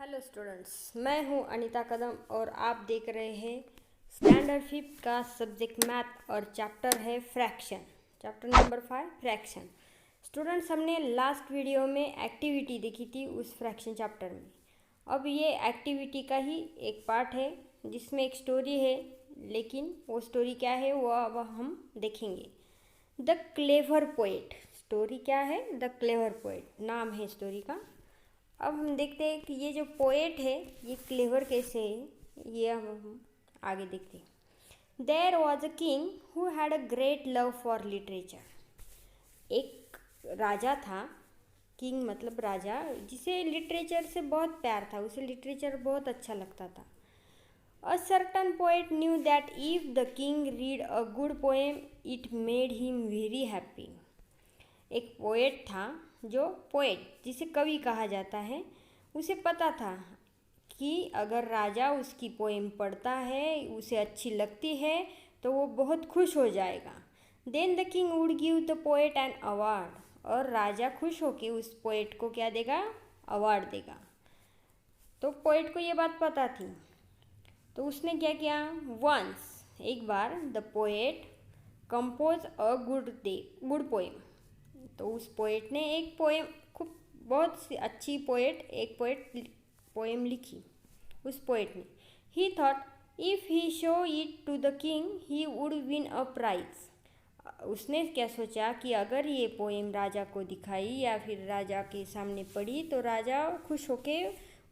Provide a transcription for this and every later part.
Hello students, मैं हूं अनीता कदम और आप देख रहे हैं स्टैंडर्ड 5 का सब्जेक्ट मैथ और चैप्टर है fraction. Chapter number 5 fraction. Students, हमने लास्ट वीडियो में एक्टिविटी देखी थी उस फ्रैक्शन चैप्टर में। अब ये एक्टिविटी का ही एक पार्ट है जिसमें एक स्टोरी है, लेकिन वो स्टोरी क्या है वो अब हम देखेंगे। The clever poet. स्टोरी क्या है? द क्लेवर पोएट नाम है स्टोरी का। अब हम देखते हैं कि ये जो पोएट है ये क्लेवर कैसे है, ये हम आगे देखते हैं। There was a king who had a great love for literature. एक राजा था, किंग मतलब राजा, जिसे लिटरेचर से बहुत प्यार था, उसे लिटरेचर बहुत अच्छा लगता था। A certain poet knew that if the king read a good poem it made him very happy. एक पोएट था, जो पोएट जिसे कवि कहा जाता है, उसे पता था कि अगर राजा उसकी पोएम पढ़ता है, उसे अच्छी लगती है, तो वो बहुत खुश हो जाएगा। Then the king would give the poet an award. और राजा खुश होकर उस पोएट को क्या देगा? अवार्ड देगा। तो पोएट को ये बात पता थी, तो उसने क्या किया? वंस, एक बार, the poet compose a good poem. तो उस पोएट ने एक पोएम, खूब बहुत सी अच्छी पोएम लिखी उस पोएट ने। He thought if he show it to the king he would win a prize. उसने क्या सोचा कि अगर ये पोएम राजा को दिखाई या फिर राजा के सामने पढ़ी तो राजा खुश होके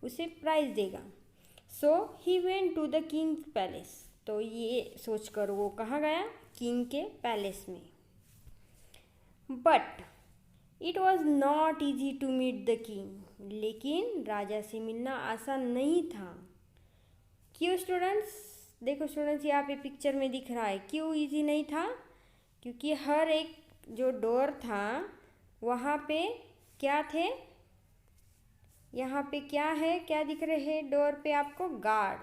उसे प्राइज़ देगा। So he went to the king palace. तो ये सोचकर वो कहाँ गया? किंग के पैलेस में। But it was not easy to meet the king. लेकिन राजा से मिलना आसान नहीं था। क्यों स्टूडेंट्स? देखो स्टूडेंट्स, यहाँ पे पिक्चर में दिख रहा है क्यों ईजी नहीं था। क्योंकि हर एक जो डोर था वहाँ पे क्या थे? यहाँ पे क्या है? क्या दिख रहे हैं डोर पे आपको? गार्ड,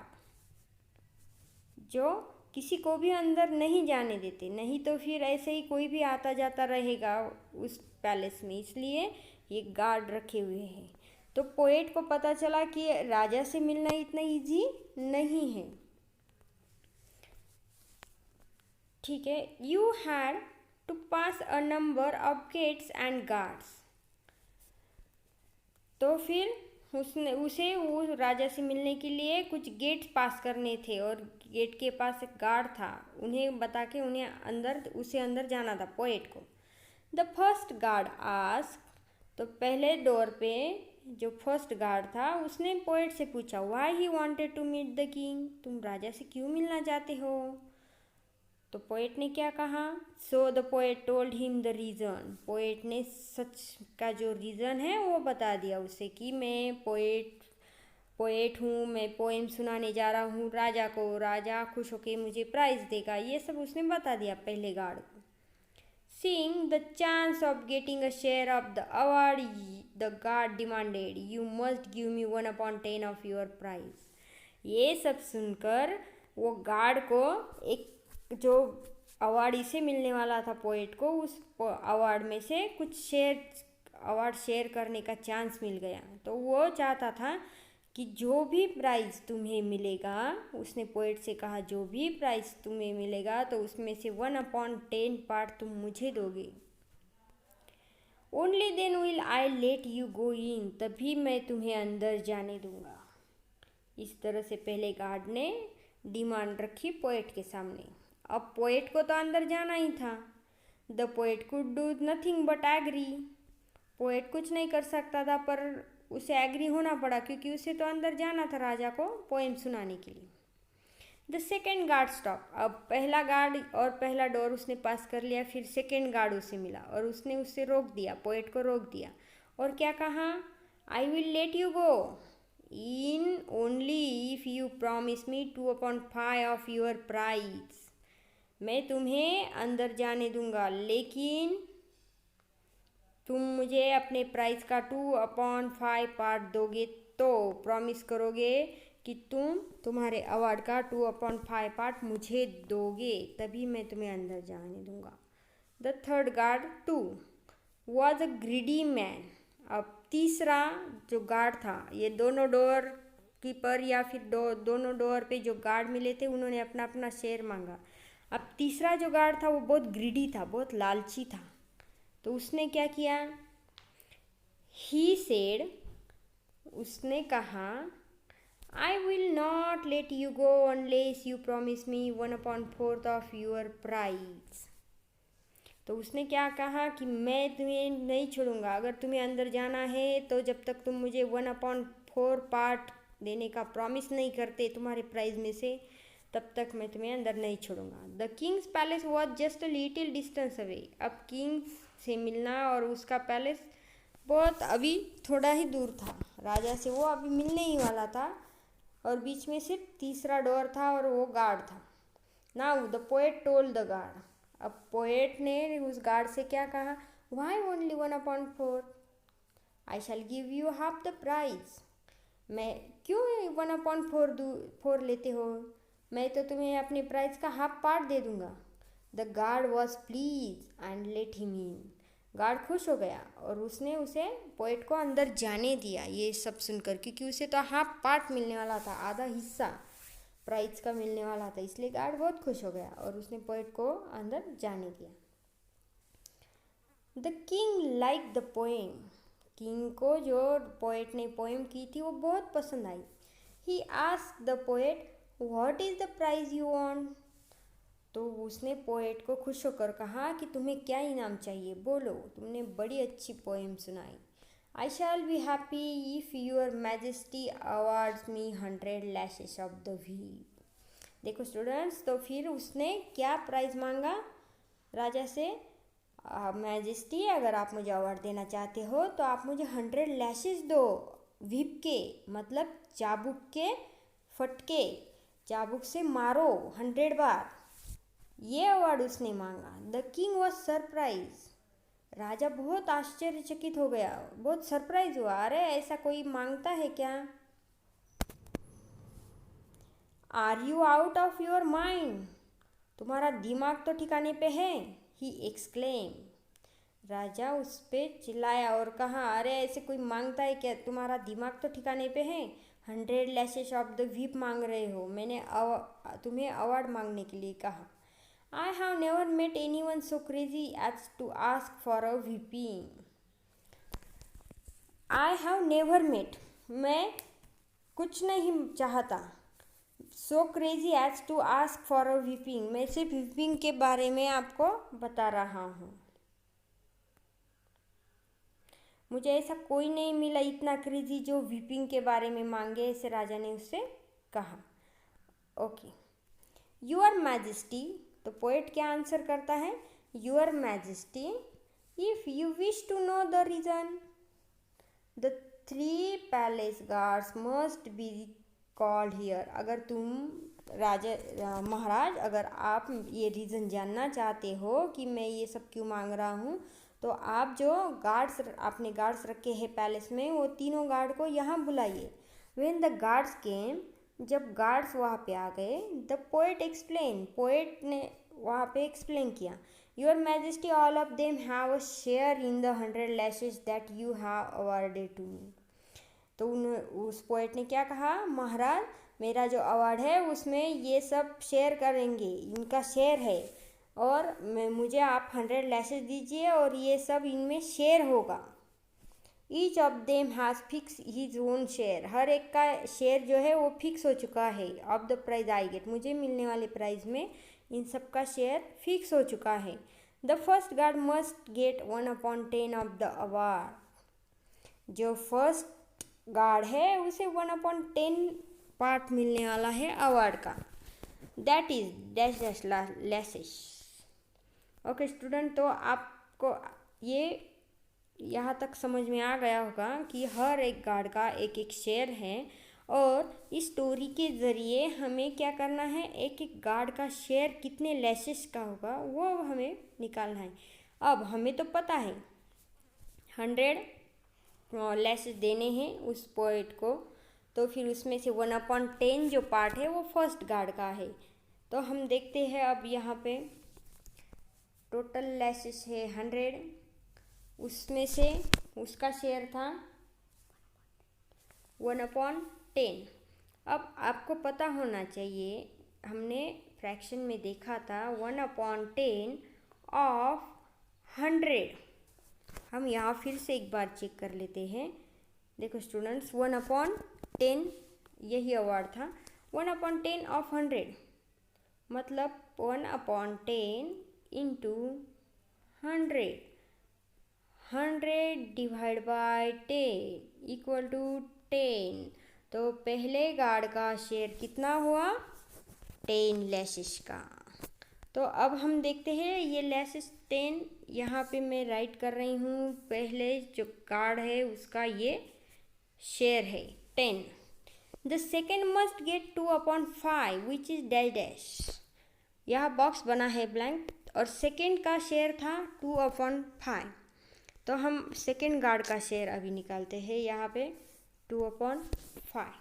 जो किसी को भी अंदर नहीं जाने देते, नहीं तो फिर ऐसे ही कोई भी आता जाता रहेगा उस पैलेस में, इसलिए ये गार्ड रखे हुए हैं। तो पोएट को पता चला कि राजा से मिलना इतना इजी नहीं है। ठीक है, you had to pass a number of gates and guards. तो फिर उसे वो राजा से मिलने के लिए कुछ गेट्स पास करने थे, और गेट के पास एक गार्ड था, उन्हें बता के उसे अंदर जाना था पोएट को। The first guard ask. तो पहले डोर पे जो फर्स्ट गार्ड था उसने पोएट से पूछा, why he wanted to meet the king. तुम राजा से क्यों मिलना चाहते हो? तो पोएट ने क्या कहा? So the poet told him the reason. Poet ने सच का जो रीज़न है वो बता दिया उसे कि मैं पोएट हूँ, मैं पोएम सुनाने जा रहा हूँ राजा को, राजा खुश होके मुझे प्राइज़ देगा, ये सब उसने बता दिया पहले गार्ड को। Seeing the chance of getting a share of the award the guard demanded, you must give me 1/10 of your prize. ये सब सुनकर वो गार्ड को एक जो अवार्ड इसे मिलने वाला था पोएट को, उस अवार्ड में से कुछ अवार्ड शेयर करने का चांस मिल गया। तो वो चाहता था कि जो भी प्राइज़ तुम्हें मिलेगा, उसने पोएट से कहा जो भी प्राइज़ तुम्हें मिलेगा तो उसमें से 1/10 पार्ट तुम मुझे दोगे। Only then will I let you go in, तभी मैं तुम्हें अंदर जाने दूंगा। इस तरह से पहले गार्ड ने डिमांड रखी पोएट के सामने। अब पोएट को तो अंदर जाना ही था। The poet could do nothing but agree. Poet कुछ नहीं कर सकता था, पर उसे एग्री होना पड़ा, क्योंकि उसे तो अंदर जाना था राजा को पोएम सुनाने के लिए। The second guard stop. अब पहला गार्ड और पहला डोर उसने पास कर लिया, फिर सेकेंड गार्ड उसे मिला और उसने उससे रोक दिया, पोएट को रोक दिया। और क्या कहा? I will let you go in only if you promise me 2/5 of your prize. मैं तुम्हें अंदर जाने दूंगा, लेकिन तुम मुझे अपने प्राइस का 2/5 पार्ट दोगे, तो प्रॉमिस करोगे कि तुम्हारे अवार्ड का 2/5 पार्ट मुझे दोगे, तभी मैं तुम्हें अंदर जाने दूंगा। The third guard 2 was a greedy man. अब तीसरा जो गार्ड था, ये दोनों डोर कीपर या फिर दोनों डोर पे जो गार्ड मिले थे उन्होंने अपना अपना शेयर मांगा। अब तीसरा जो गार्ड था वो बहुत ग्रीडी था, बहुत लालची था। तो उसने क्या किया, ही सेड, उसने कहा, I will not let you go unless you promise me 1/4 of your prize. तो उसने क्या कहा कि मैं तुम्हें नहीं छोड़ूंगा, अगर तुम्हें अंदर जाना है तो जब तक तुम मुझे 1/4 पार्ट देने का प्रॉमिस नहीं करते तुम्हारे प्राइज में से, तब तक मैं तुम्हें अंदर नहीं छोड़ूंगा। The Kings palace was just a little distance away. अब किंग्स से मिलना और उसका पैलेस बहुत अभी थोड़ा ही दूर था, राजा से वो अभी मिलने ही वाला था, और बीच में सिर्फ तीसरा डोर था और वो गार्ड था। Now the poet told the guard, अब पोएट ने उस गार्ड से क्या कहा, why only 1/4, I shall give you half the prize. मैं क्यों 1/4 लेते हो, मैं तो तुम्हें अपने प्राइज का हाफ पार्ट दे दूंगा। The guard was please and let him in. Guard खुश हो गया और उसने उसे पोएट को अंदर जाने दिया, ये सब सुनकर, क्योंकि उसे तो हाफ पार्ट मिलने वाला था, आधा हिस्सा प्राइज का मिलने वाला था, इसलिए गार्ड बहुत खुश हो गया और उसने पोएट को अंदर जाने दिया। The king like the poem, king को जो पोएट ने पोएम की थी वो बहुत पसंद आई। He asked the poet, what is the prize you want. तो उसने पोएट को खुश होकर कहा कि तुम्हें क्या इनाम चाहिए, बोलो, तुमने बड़ी अच्छी पोएम सुनाई। I shall be happy if your majesty awards me 100 lashes of the whip. देखो स्टूडेंट्स, तो फिर उसने क्या प्राइज मांगा राजा से, मैजेस्टी अगर आप मुझे अवार्ड देना चाहते हो तो आप मुझे 100 लैशेस दो, व्हीप के मतलब चाबुक के फटके, चाबुक से मारो 100 बार, ये अवार्ड उसने मांगा। द किंग वॉज सरप्राइज, राजा बहुत आश्चर्यचकित हो गया, बहुत सरप्राइज हुआ, अरे ऐसा कोई मांगता है क्या। Are you out of your mind, तुम्हारा दिमाग तो ठिकाने पे है, ही एक्सक्लेम। राजा उस पर चिल्लाया और कहा, अरे ऐसे कोई मांगता है क्या, तुम्हारा दिमाग तो ठिकाने पे है, 100 लैशेस ऑफ द व्हीप मांग रहे हो, मैंने तुम्हें अवार्ड मांगने के लिए कहा। I have never met anyone so crazy as to ask for a whipping. I have never met, मैं कुछ नहीं चाहता, so crazy as to ask for a whipping, मैं सिर्फ whipping के बारे में आपको बता रहा हूँ। मुझे ऐसा कोई नहीं मिला इतना क्रेजी जो whipping के बारे में मांगे, ऐसे राजा ने उससे कहा। ओके, योर मैजेस्टी, तो पोएट क्या आंसर करता है, your majesty, if you wish to know the reason, the 3 palace guards must be called here. अगर तुम महाराज, अगर आप ये रीज़न जानना चाहते हो कि मैं ये सब क्यों मांग रहा हूँ, तो आप जो गार्ड्स आपने गार्ड्स रखे हैं पैलेस में, वो तीनों गार्ड को यहाँ बुलाइए। व्हेन द गार्ड्स केम, जब गार्ड्स वहाँ पे आ गए, द पोएट एक्सप्लेन, पोएट ने वहाँ पे एक्सप्लेन किया, your majesty all of them have a share in the 100 lashes that you have awarded to me. तो उस पोएट ने क्या कहा, महाराज मेरा जो अवार्ड है उसमें ये सब शेयर करेंगे, इनका शेयर है, और मुझे आप 100 लैशेस दीजिए और ये सब इनमें शेयर होगा। Each of them has fix his own share, हर एक का शेयर जो है वो फिक्स हो चुका है। Of the prize I get, मुझे मिलने वाले प्राइज में इन सब का शेयर फिक्स हो चुका है। The first guard must get 1/10 of the award, जो फर्स्ट गार्ड है उसे 1/10 पार्ट मिलने वाला है अवार्ड का। That is dash dash lashes. Okay student, तो आपको ये यहाँ तक समझ में आ गया होगा कि हर एक गार्ड का एक एक शेयर है, और इस स्टोरी के ज़रिए हमें क्या करना है, एक एक गार्ड का शेयर कितने लैशेस का होगा वो हमें निकालना है। अब हमें तो पता है 100 लैशेस देने हैं उस पोएट को, तो फिर उसमें से 1/10 जो पार्ट है वो फर्स्ट गार्ड का है। तो हम देखते हैं अब यहाँ पे टोटल लैशेस है 100, उसमें से उसका शेयर था 1/10। अब आपको पता होना चाहिए, हमने फ्रैक्शन में देखा था 1/10 ऑफ 100। हम यहाँ फिर से एक बार चेक कर लेते हैं। देखो स्टूडेंट्स, 1/10 यही अवार्ड था। 1/10 ऑफ 100 मतलब 1/10 into 100। 100 divide by 10 equal to 10। तो पहले गार्ड का शेयर कितना हुआ? 10 लैसेस का। तो अब हम देखते हैं ये लैसेस 10 यहाँ पे मैं राइट कर रही हूँ। पहले जो गार्ड है उसका ये शेयर है 10। The second must get 2/5 which is dash dash. यह बॉक्स बना है ब्लैंक और सेकेंड का शेयर था 2/5। तो हम सेकेंड गार्ड का शेयर अभी निकालते हैं यहाँ पे 2/5।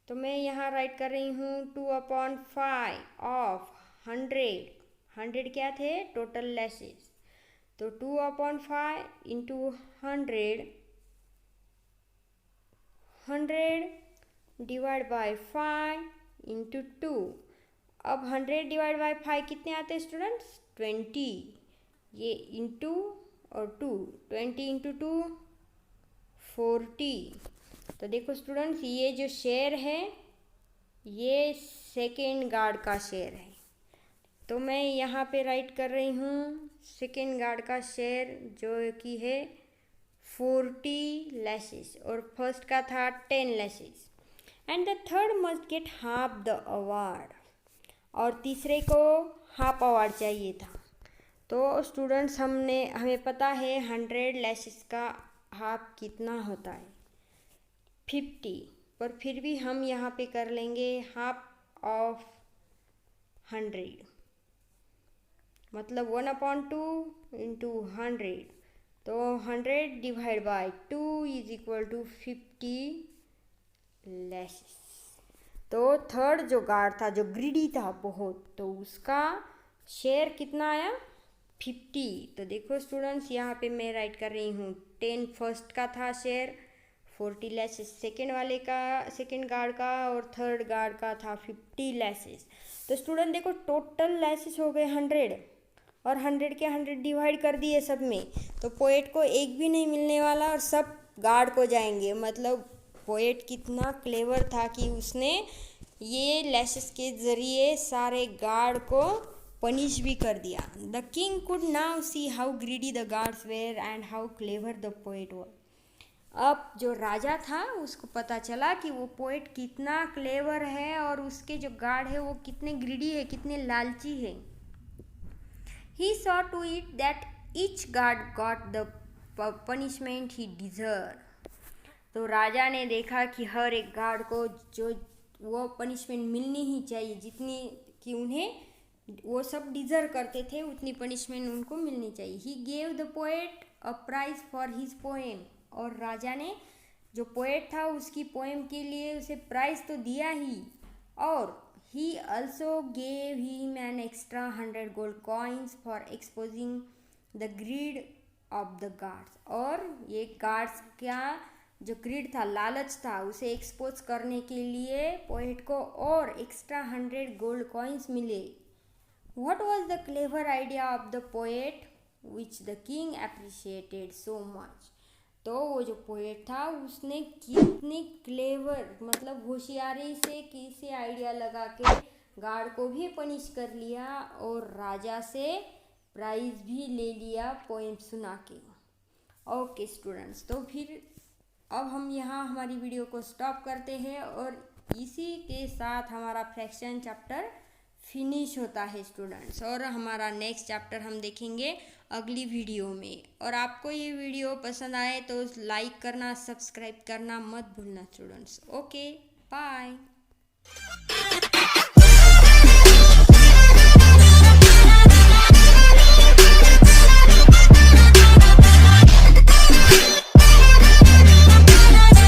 तो मैं यहाँ राइट कर रही हूँ 2/5 ऑफ 100। 100 क्या थे? टोटल लैसेस। तो 2/5 इंटू 100 डिवाइड बाय 5 इंटू 2। अब 100 डिवाइड बाय 5 कितने आते हैं स्टूडेंट्स? 20। ये इंटू और 2, 20 इंटू 2 40। तो देखो स्टूडेंट्स, ये जो शेयर है ये सेकेंड गार्ड का शेयर है। तो मैं यहाँ पे राइट कर रही हूँ सेकेंड गार्ड का शेयर जो कि है 40 लैसेस और फर्स्ट का था 10 lashes. And the third must get half the award. और तीसरे को हाफ अवार्ड चाहिए था। तो स्टूडेंट्स हमें पता है 100 लैसेस का हाफ कितना होता है? 50। पर फिर भी हम यहाँ पे कर लेंगे हाफ ऑफ 100 मतलब 1/2 इंटू 100। तो 100 divide by 2 is equal to 50 lashes. तो थर्ड जो गार्ड था, जो ग्रीडी था बहुत, तो उसका शेयर कितना आया? 50। तो देखो स्टूडेंट्स, यहाँ पे मैं राइट कर रही हूँ 10 फर्स्ट का था शेयर, 40 लैसेस सेकेंड वाले का, सेकेंड गार्ड का, और थर्ड गार्ड का था 50 लैसेस। तो स्टूडेंट देखो टोटल लैसेस हो गए 100 और 100 के 100 डिवाइड कर दिए सब में। तो पोएट को एक भी नहीं मिलने वाला और सब गार्ड को जाएंगे। मतलब पोएट कितना क्लेवर था कि उसने ये लैसेस के ज़रिए सारे गार्ड को पनिश भी कर दिया। The king could now see how greedy the guards were and how clever the poet was. अब जो राजा था उसको पता चला कि वो पोएट कितना क्लेवर है और उसके जो गार्ड है वो कितने ग्रीडी है, कितने लालची है। He saw to it that each guard got the punishment he deserved। तो राजा ने देखा कि हर एक गार्ड को जो वो पनिशमेंट मिलनी ही चाहिए, जितनी कि उन्हें वो सब डिजर्व करते थे उतनी पनिशमेंट उनको मिलनी चाहिए। He gave the poet a prize for his poem। और राजा ने जो पोएट था उसकी पोएम के लिए उसे प्राइज तो दिया ही, और he also gave him an extra 100 gold coins for exposing the greed of the guards। और ये गार्ड्स का जो ग्रीड था, लालच था, उसे एक्सपोज करने के लिए पोएट को और एक्स्ट्रा 100 गोल्ड कॉइन्स मिले। What was the clever idea of the poet which the king appreciated so much। तो वो जो पोएट था उसने कितनी क्लेवर मतलब होशियारी से किसी आइडिया लगा के गार्ड को भी पनिश कर लिया और राजा से प्राइज भी ले लिया पोएम सुना के। ओके स्टूडेंट्स, तो फिर अब हम यहाँ हमारी वीडियो को स्टॉप करते हैं और इसी के साथ हमारा फ्रैक्शन चैप्टर फिनिश होता है स्टूडेंट्स। और हमारा नेक्स्ट चैप्टर हम देखेंगे अगली वीडियो में। और आपको ये वीडियो पसंद आए तो लाइक करना, सब्सक्राइब करना मत भूलना स्टूडेंट्स। Okay bye.